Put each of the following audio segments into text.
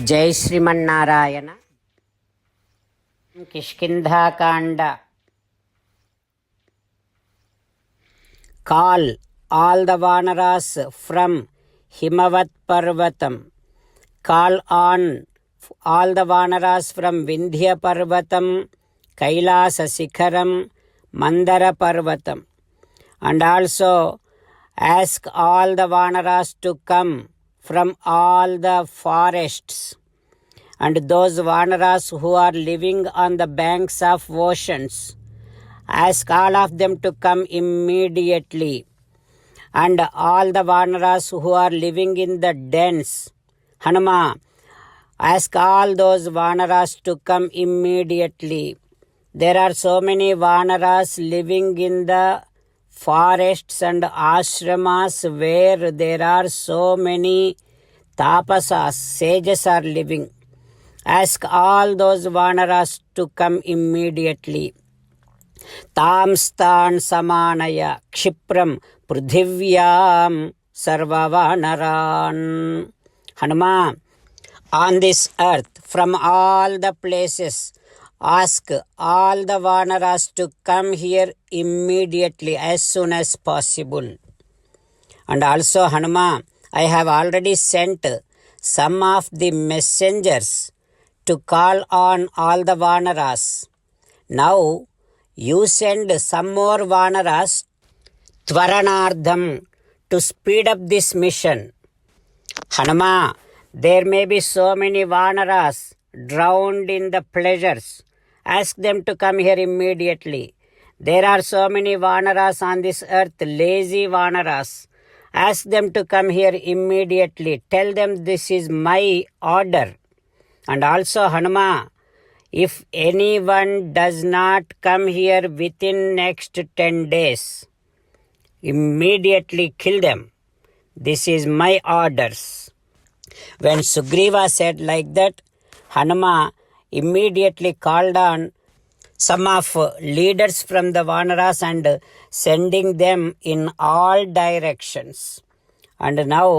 జై Srimannarayana. Kishkindhakanda. Call all the vanaras from Himavat Parvatam. Call on all the vanaras from Vindhya Parvatam, Kailasa శిఖరం, మందర పర్వతం. And also ask all the vanaras to come from all the forests, and those vanaras who are living on the banks of oceans, ask all of them to come immediately. And all the vanaras who are living in the dens, Hanuma, ask all those vanaras to come immediately. There are so many vanaras living in the forests and ashramas where there are so many tapasas, sages are living. Ask all those vanaras to come immediately. Tamstan samanaya kshipram pruthivyam sarvavanaran. Hanuma, on this earth, from all the places, ask all the vanaras to come here immediately, as soon as possible. And also, Hanuma, I have already sent some of the messengers to call on all the vanaras. Now, you send some more vanaras, Tvaranardham, to speed up this mission. Hanuma, there may be so many vanaras drowned in the pleasures. Ask them to come here immediately. There are so many vanaras on this earth, lazy vanaras. Ask them to come here immediately. Tell them this is my order. And also, Hanuma, if anyone does not come here within next 10 days, immediately kill them. This is my orders. When Sugriva said like that, Hanuma immediately called on some of leaders from the vanaras and sending them in all directions. And now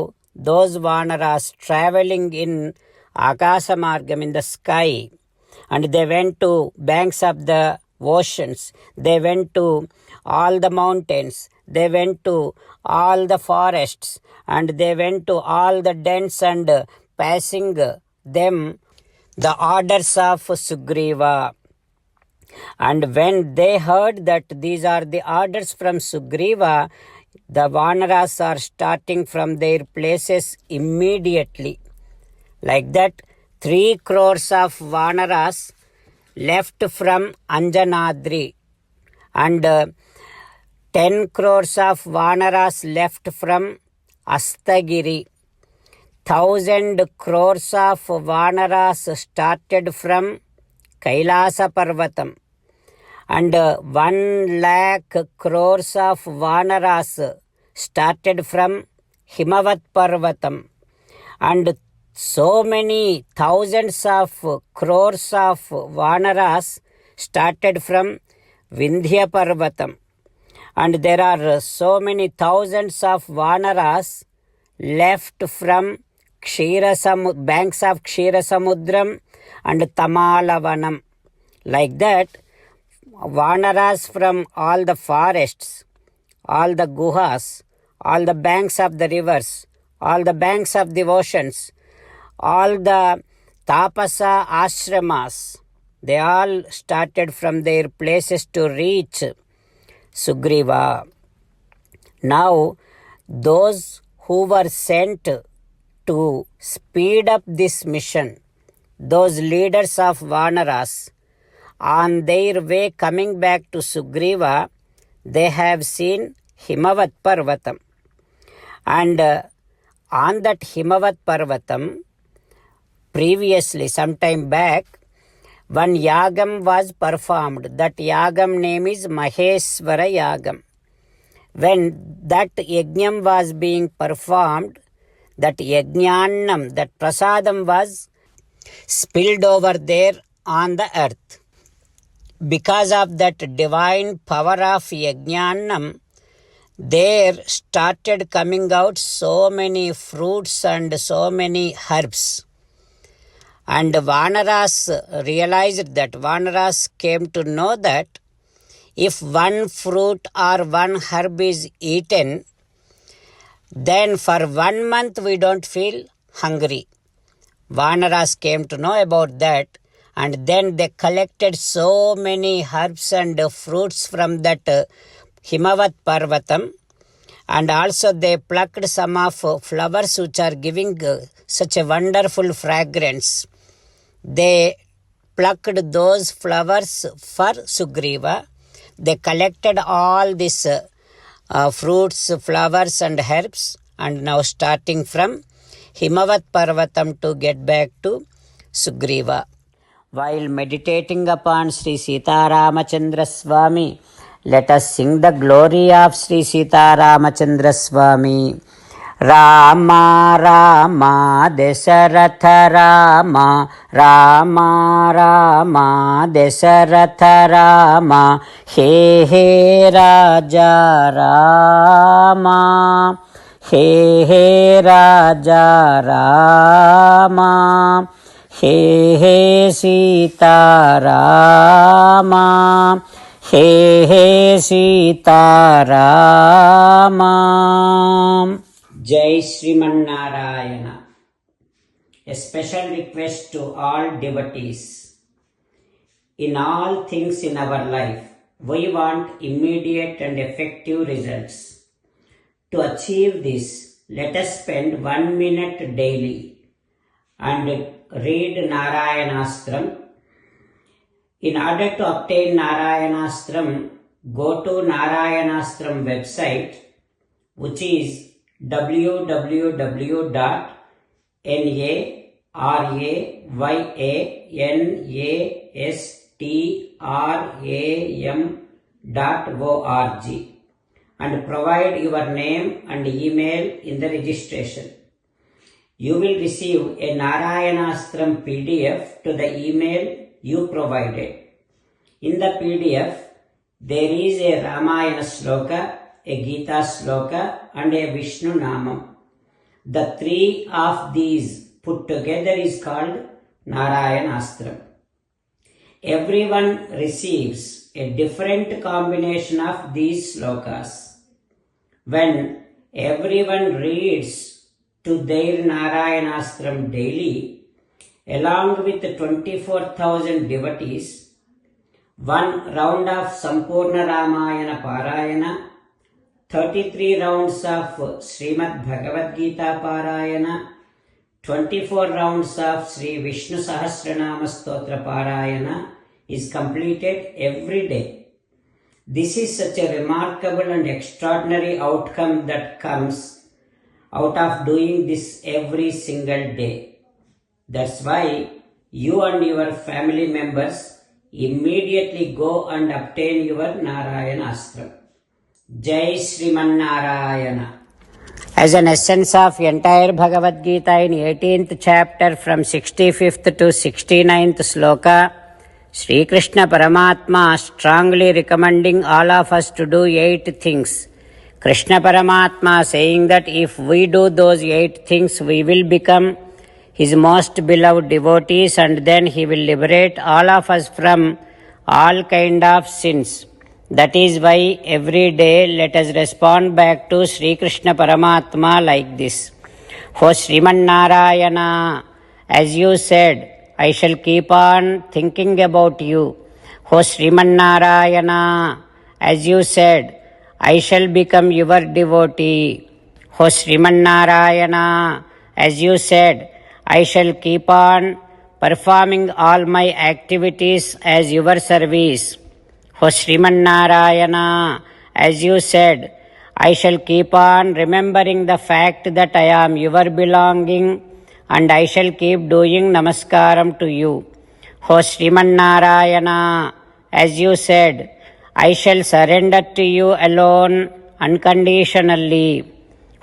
those vanaras traveling in Akasa Margam, in the sky, and they went to banks of the oceans, they went to all the mountains, they went to all the forests, and they went to all the dens, and passing them the orders of Sugriva. And when they heard that these are the orders from Sugriva, the vanaras are starting from their places immediately. Like that, 3 crores of vanaras left from Anjanadri, and 10 crores of vanaras left from Astagiri. 1,000 crores of vanaras started from Kailasa Parvatam, and 1 lakh crores of vanaras started from Himavat Parvatam, and so many thousands of crores of vanaras started from Vindhya Parvatam, and there are so many thousands of vanaras left from banks of Kshirasamudram and Tamalavanam. Like that, vanaras from all the forests, all the guhas, all the banks of the rivers, all the banks of the oceans, all the tapasa ashramas, they all started from their places to reach Sugriva. Now, those who were sent to speed up this mission, those leaders of vanaras, on their way coming back to Sugriva, they have seen Himavat Parvatam. And on that Himavat Parvatam, previously, some time back, one yagam was performed. That yagam name is Maheshwara Yagam. When that yajnam was being performed, that yajnannam, that prasadam was spilled over there on the earth. Because of that divine power of yajnannam, there started coming out so many fruits and so many herbs. And Vanaras came to know that if one fruit or one herb is eaten, then for 1 month we don't feel hungry. Vanaras came to know about that, and then they collected so many herbs and fruits from that Himavat Parvatam, and also they plucked some of flowers which are giving such a wonderful fragrance. They plucked those flowers for Sugriva. They collected all these fruits, flowers and herbs, and now starting from Himavat Parvatam to get back to Sugriva. While meditating upon Sri Sita Ramachandra Swami, let us sing the glory of Sri Sita Ramachandra Swami. Rama Rama Dasaratha Rama Rama Rama Dasaratha Rama He He Raja Rama He He Raja Rama He He Sita Rama He He Sita Rama. Jai Sriman Narayana. A special request to all devotees. In all things in our life, we want immediate and effective results. To achieve this, let us spend 1 minute daily and read Narayanastram. In order to obtain Narayanastram, go to Narayanastram website, which is www.narayanastram.org, and provide your name and email in the registration. You will receive a Narayanastram PDF to the email you provided. In the PDF, there is a Ramayana Sloka, a Gita Sloka, and a Vishnu Namam. The three of these put together is called Narayanastram. Everyone receives a different combination of these slokas. When everyone reads to their Narayanastram daily, along with 24,000 devotees, one round of Sampurna Ramayana Parayana, 33 rounds of Srimad Bhagavad Gita Parayana, 24 rounds of Sri Vishnu Sahasranama Stotra Parayana is completed every day. This is such a remarkable and extraordinary outcome that comes out of doing this every single day. That's why you and your family members immediately go and obtain your Narayanastram. Jai Sriman Narayana. As an essence of entire Bhagavad Gita in 18th chapter from 65th to 69th sloka, Sri Krishna Paramatma strongly recommending all of us to do 8 things. Krishna Paramatma saying that if we do those 8 things, we will become His most beloved devotees, and then He will liberate all of us from all kind of sins. That is why every day let us respond back to Sri Krishna Paramatma like this. O Sriman Narayana, as you said, I shall keep on thinking about you. O Sriman Narayana, as you said, I shall become your devotee. O Sriman Narayana, as you said, I shall keep on performing all my activities as your service. O Sriman Narayana, as you said, I shall keep on remembering the fact that I am your belonging, and I shall keep doing namaskaram to you. O Sriman Narayana, as you said, I shall surrender to you alone unconditionally.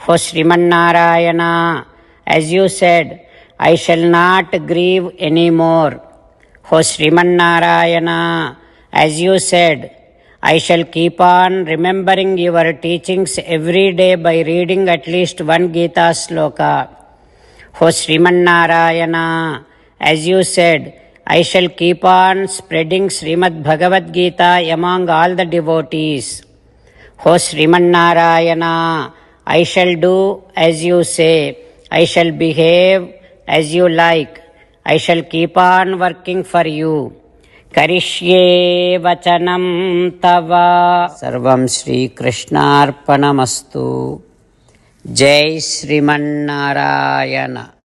O Sriman Narayana, as you said, I shall not grieve anymore. O Sriman Narayana, as you said, I shall keep on remembering your teachings every day by reading at least one Gita sloka. O Sriman Narayana, as you said, I shall keep on spreading Srimad Bhagavad Gita among all the devotees. O Sriman-Narayana, I shall do as you say. I shall behave as you like. I shall keep on working for you. Karishye vachanam tava. Sarvam Shri Krishnarpanamastu. Jai Sriman-Narayana.